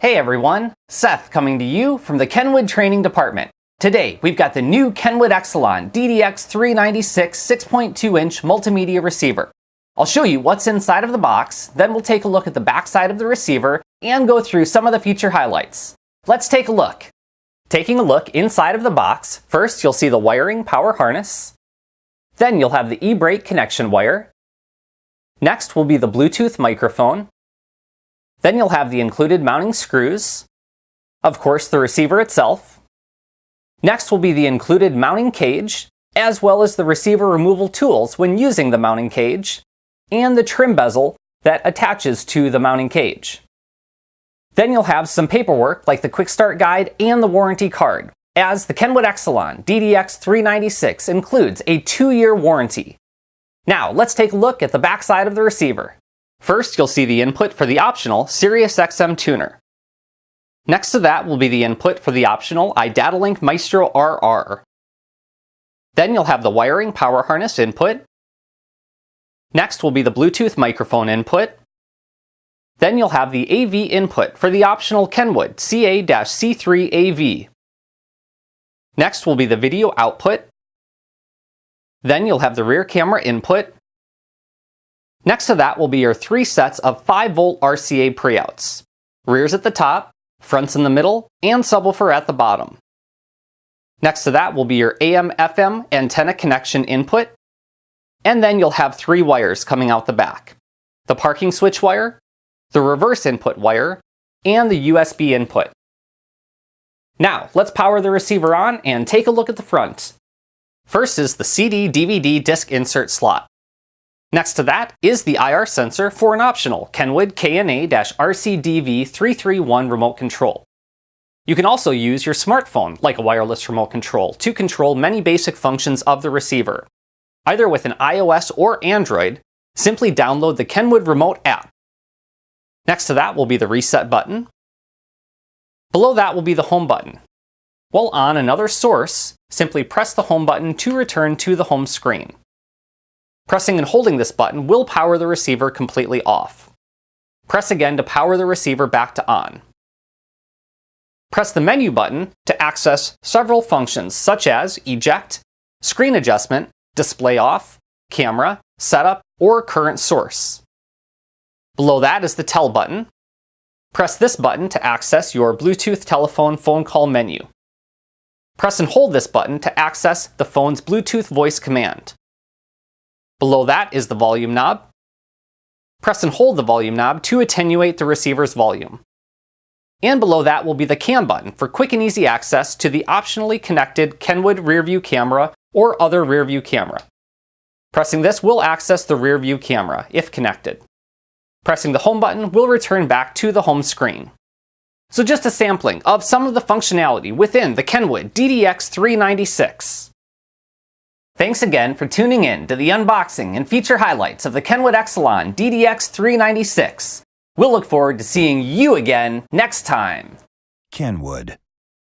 Hey everyone, Seth coming to you from the KENWOOD Training Department. Today we've got the new KENWOOD eXcelon DDX396 6.2-inch Multimedia Receiver. I'll show you what's inside of the box, then we'll take a look at the back side of the receiver and go through some of the feature highlights. Let's take a look. Taking a look inside of the box, first you'll see the wiring power harness. Then you'll have the e-brake connection wire. Next will be the Bluetooth microphone. Then you'll have the included mounting screws. Of course, the receiver itself. Next will be the included mounting cage, as well as the receiver removal tools when using the mounting cage, and the trim bezel that attaches to the mounting cage. Then you'll have some paperwork like the quick start guide and the warranty card, as the KENWOOD eXcelon DDX396 includes a 2-year warranty. Now, let's take a look at the back side of the receiver. First, you'll see the input for the optional SiriusXM tuner. Next to that will be the input for the optional iDataLink Maestro RR. Then you'll have the wiring power harness input. Next will be the Bluetooth microphone input. Then you'll have the AV input for the optional KENWOOD CA-C3 AV. Next will be the video output. Then you'll have the rear camera input. Next to that will be your 3 sets of 5-volt RCA pre-outs. Rears at the top, fronts in the middle, and subwoofer at the bottom. Next to that will be your AM/FM antenna connection input. And then you'll have 3 wires coming out the back. The parking switch wire, the reverse input wire, and the USB input. Now, let's power the receiver on and take a look at the front. First is the CD/DVD disc insert slot. Next to that is the IR sensor for an optional KENWOOD KNA-RCDV331 remote control. You can also use your smartphone, like a wireless remote control, to control many basic functions of the receiver. Either with an iOS or Android, simply download the KENWOOD Remote app. Next to that will be the reset button. Below that will be the home button. While on another source, simply press the home button to return to the home screen. Pressing and holding this button will power the receiver completely off. Press again to power the receiver back to on. Press the menu button to access several functions such as eject, screen adjustment, display off, camera, setup, or current source. Below that is the tell button. Press this button to access your Bluetooth telephone phone call menu. Press and hold this button to access the phone's Bluetooth voice command. Below that is the volume knob. Press and hold the volume knob to attenuate the receiver's volume. And below that will be the cam button for quick and easy access to the optionally connected KENWOOD rearview camera or other rearview camera. Pressing this will access the rearview camera if connected. Pressing the home button will return back to the home screen. So just a sampling of some of the functionality within the KENWOOD DDX396. Thanks again for tuning in to the unboxing and feature highlights of the KENWOOD eXcelon DDX396. We'll look forward to seeing you again next time. KENWOOD.